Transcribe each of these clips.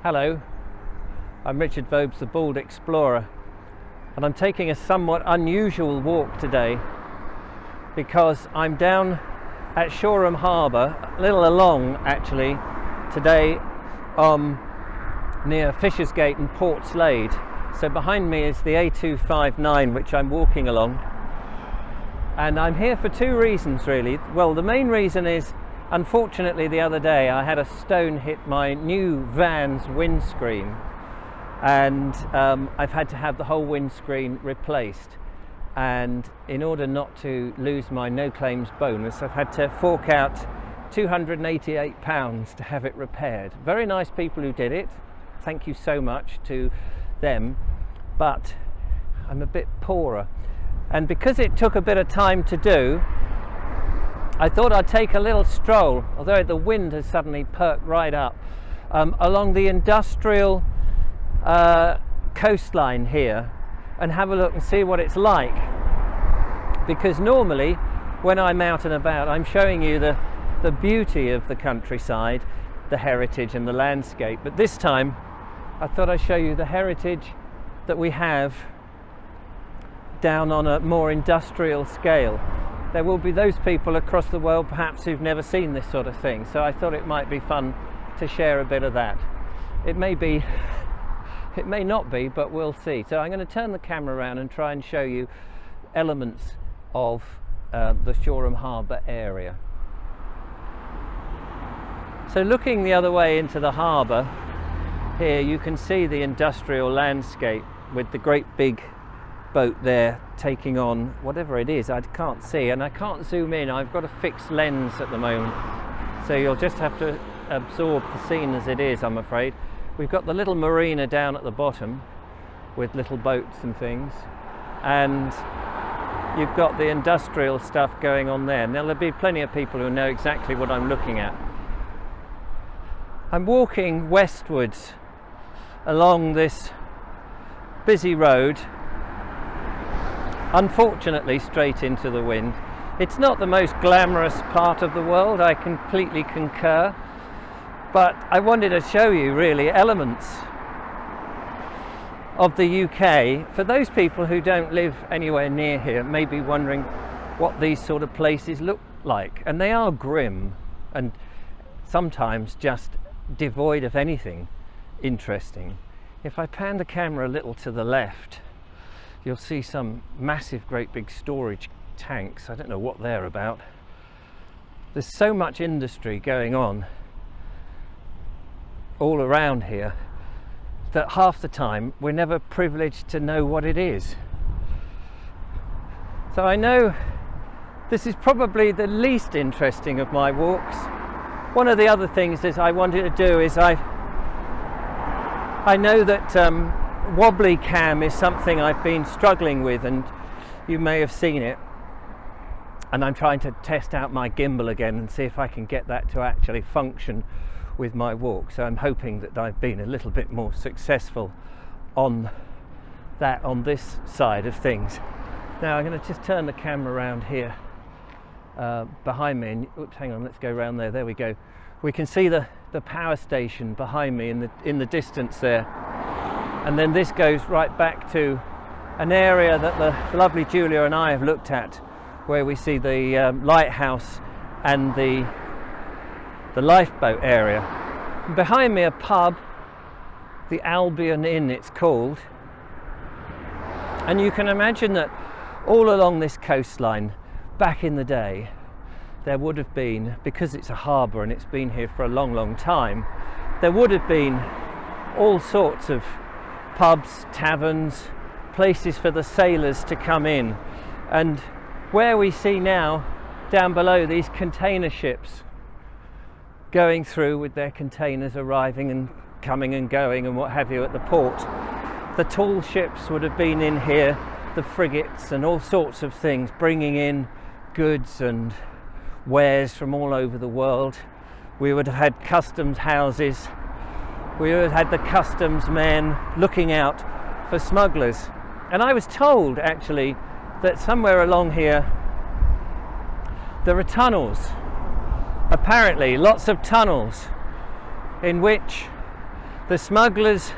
Hello, I'm Richard Vobes, the Bald Explorer, and I'm taking a somewhat unusual walk today because I'm down at Shoreham Harbour, a little along actually, today near Fishersgate and Port Slade. So behind me is the A259 which I'm walking along, and I'm here for two reasons really. Well, the main reason is, unfortunately, the other day I had a stone hit my new van's windscreen, and I've had to have the whole windscreen replaced. And in order not to lose my no claims bonus, I've had to fork out £288 to have it repaired. Very nice people who did it. Thank you so much to them, but I'm a bit poorer. And because it took a bit of time to do, I thought I'd take a little stroll, although the wind has suddenly perked right up, along the industrial coastline here and have a look and see what it's like. Because normally when I'm out and about, I'm showing you the beauty of the countryside, the heritage and the landscape, but this time I thought I'd show you the heritage that we have down on a more industrial scale. There will be those people across the world perhaps who've never seen this sort of thing, so I thought it might be fun to share a bit of that. It may be, it may not be, but we'll see. So I'm going to turn the camera around and try and show you elements of the Shoreham Harbour area. So looking the other way into the harbour, here you can see the industrial landscape with the great big boat there taking on whatever it is. I can't see, and I can't zoom in. I've got a fixed lens at the moment, so you'll just have to absorb the scene as it is, I'm afraid. We've got the little marina down at the bottom with little boats and things, and you've got the industrial stuff going on there. Now there'll be plenty of people who know exactly what I'm looking at. I'm walking westwards along this busy road, unfortunately straight into the wind. It's not the most glamorous part of the world, I completely concur, but I wanted to show you really elements of the UK. For those people who don't live anywhere near here, may be wondering what these sort of places look like, and they are grim and sometimes just devoid of anything interesting. If I pan the camera a little to the left, you'll see some massive, great big storage tanks. I don't know what they're about. There's so much industry going on all around here that half the time we're never privileged to know what it is. So I know this is probably the least interesting of my walks. One of the other things that I wanted to do is I know that wobbly cam is something I've been struggling with, and you may have seen it, and I'm trying to test out my gimbal again and see if I can get that to actually function with my walk. So I'm hoping that I've been a little bit more successful on that on this side of things. Now I'm going to just turn the camera around here behind me, and oops, hang on, let's go around there. There we go. We can see the power station behind me in the distance there. And then this goes right back to an area that the lovely Julia and I have looked at, where we see the lighthouse and the lifeboat area. And behind me a pub, the Albion Inn it's called. And you can imagine that all along this coastline, back in the day, there would have been, because it's a harbour and it's been here for a long, long time, there would have been all sorts of pubs, taverns, places for the sailors to come in. And where we see now, down below, these container ships going through with their containers arriving and coming and going and what have you at the port. The tall ships would have been in here, the frigates and all sorts of things, bringing in goods and wares from all over the world. We would have had customs houses. We would have had the customs men looking out for smugglers. And I was told actually that somewhere along here there are tunnels, apparently lots of tunnels, in which the smugglers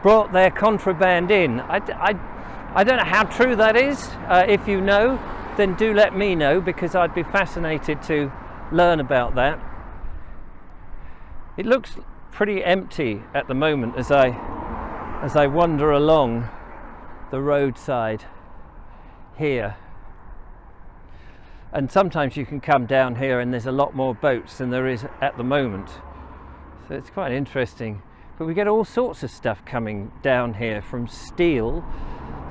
brought their contraband in. I don't know how true that is. If you know, then do let me know, because I'd be fascinated to learn about that. It looks pretty empty at the moment as I wander along the roadside here. And sometimes you can come down here and there's a lot more boats than there is at the moment. So it's quite interesting. But we get all sorts of stuff coming down here, from steel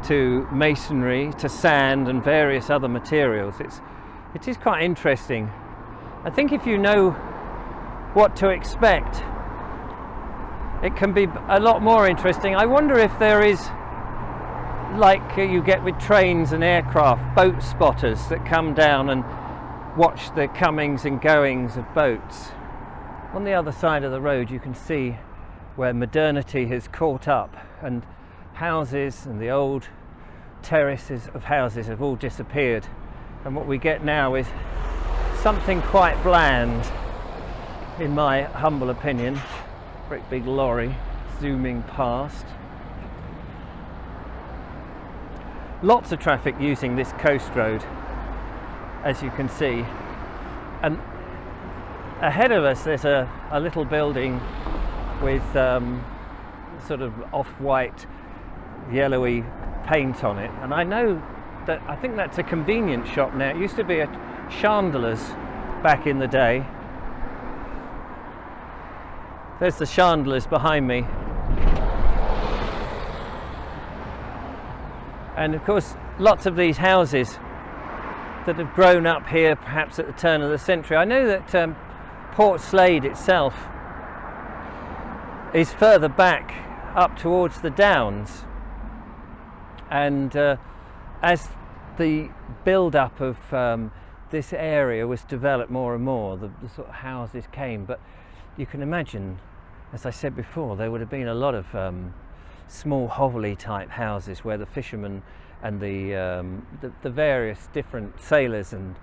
to masonry to sand and various other materials. It is quite interesting. I think if you know what to expect, it can be a lot more interesting. I wonder if there is, like you get with trains and aircraft, boat spotters that come down and watch the comings and goings of boats. On the other side of the road you can see where modernity has caught up, and houses and the old terraces of houses have all disappeared, and what we get now is something quite bland, in my humble opinion. Great big lorry zooming past. Lots of traffic using this coast road, as you can see, and ahead of us there's a little building with sort of off-white yellowy paint on it, and I think that's a convenience shop now. It used to be a chandler's back in the day. There's the chandler's behind me, and of course lots of these houses that have grown up here perhaps at the turn of the century. I know that Port Slade itself is further back up towards the Downs, and as the build-up of this area was developed more and more, the sort of houses came. But you can imagine, as I said before, there would have been a lot of small hovelly type houses where the fishermen and the various different sailors and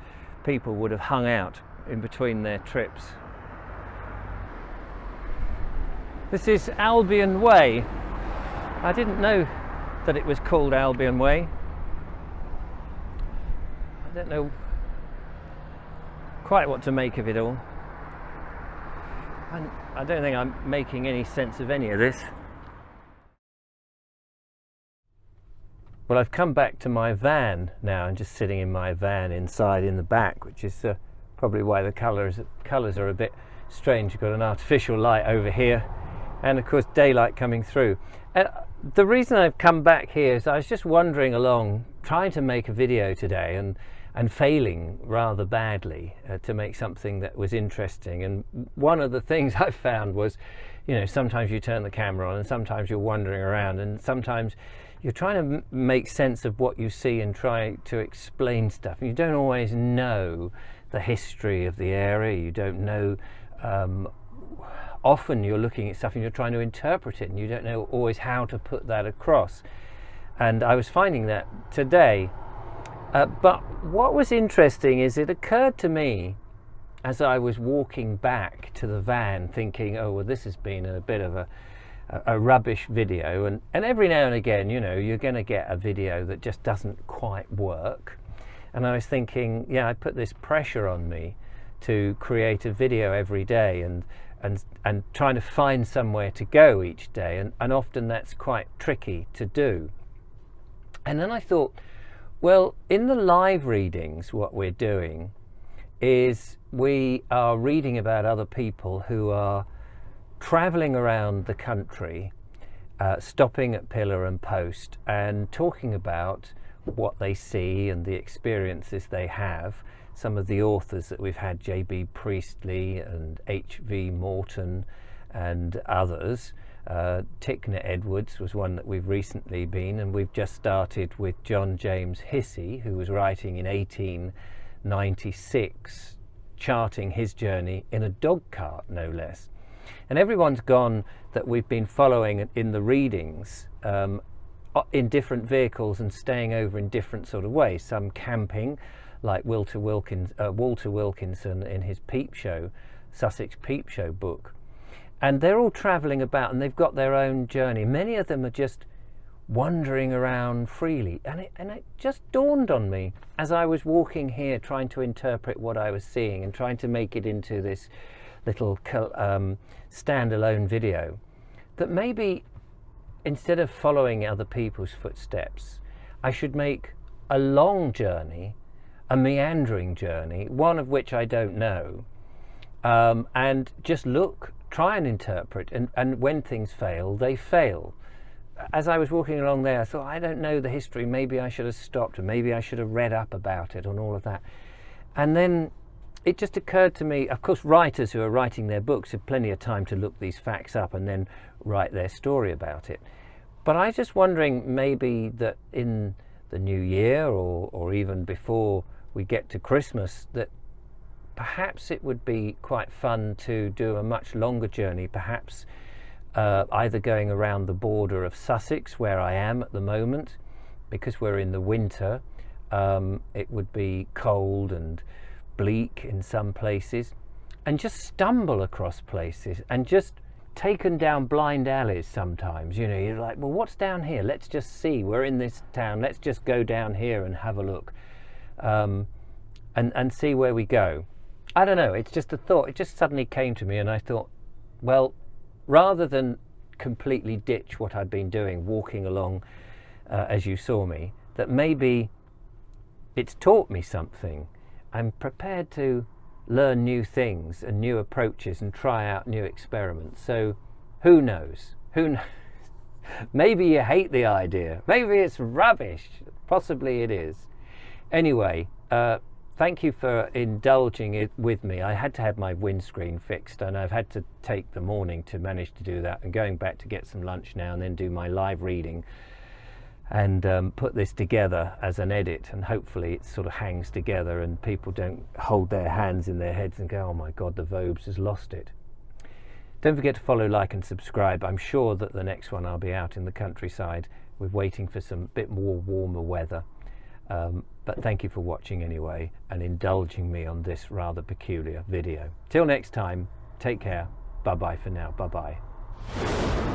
people would have hung out in between their trips. This is Albion Way. I didn't know that it was called Albion Way. I don't know quite what to make of it all. I don't think I'm making any sense of any of this. Well, I've come back to my van now. I'm just sitting in my van inside in the back, which is probably why the colours are a bit strange. You've got an artificial light over here, and of course daylight coming through. And the reason I've come back here is I was just wandering along trying to make a video today and failing rather badly to make something that was interesting. And one of the things I found was, you know, sometimes you turn the camera on and sometimes you're wandering around, and sometimes you're trying to make sense of what you see and try to explain stuff. And you don't always know the history of the area. You don't know, often you're looking at stuff and you're trying to interpret it and you don't know always how to put that across. And I was finding that today. But what was interesting is it occurred to me as I was walking back to the van thinking, oh, well, this has been a bit of a rubbish video, and every now and again, you know, you're going to get a video that just doesn't quite work. And I was thinking, yeah, I put this pressure on me to create a video every day and trying to find somewhere to go each day, and often that's quite tricky to do. And then I thought, well, in the live readings, what we're doing is we are reading about other people who are traveling around the country, stopping at pillar and post and talking about what they see and the experiences they have. Some of the authors that we've had, J.B. Priestley and H.V. Morton and others. Tickner Edwards was one that we've recently been, and we've just started with John James Hissey, who was writing in 1896, charting his journey in a dog cart, no less. And everyone's gone that we've been following in the readings in different vehicles and staying over in different sort of ways. Some camping, like Walter Wilkinson in his Peep Show, Sussex Peep Show book. and they're all travelling about and they've got their own journey. Many of them are just wandering around freely, and it just dawned on me as I was walking here trying to interpret what I was seeing and trying to make it into this little standalone video, that maybe instead of following other people's footsteps, I should make a long journey, a meandering journey, one of which I don't know, and just try and interpret, and when things fail, they fail. As I was walking along there, I thought, I don't know the history, maybe I should have stopped, and maybe I should have read up about it and all of that. And then it just occurred to me, of course, writers who are writing their books have plenty of time to look these facts up and then write their story about it. But I was just wondering maybe that in the new year, or even before we get to Christmas, that perhaps it would be quite fun to do a much longer journey, perhaps either going around the border of Sussex, where I am at the moment, because we're in the winter. It would be cold and bleak in some places, and just stumble across places and just taken down blind alleys sometimes. You know, you're like, well, what's down here? Let's just see. We're in this town. Let's just go down here and have a look, and see where we go. I don't know. It's just a thought. It just suddenly came to me, and I thought, well, rather than completely ditch what I'd been doing, walking along as you saw me, that maybe it's taught me something. I'm prepared to learn new things and new approaches and try out new experiments. So who knows? Who knows? Maybe you hate the idea. Maybe it's rubbish. Possibly it is. Anyway, thank you for indulging it with me. I had to have my windscreen fixed, and I've had to take the morning to manage to do that, and going back to get some lunch now and then do my live reading and put this together as an edit, and hopefully it sort of hangs together and people don't hold their hands in their heads and go, oh my God, the Vobes has lost it. Don't forget to follow, like and subscribe. I'm sure that the next one I'll be out in the countryside. We're waiting for some bit more warmer weather. But thank you for watching anyway, and indulging me on this rather peculiar video. Till next time, take care. Bye bye for now. Bye bye.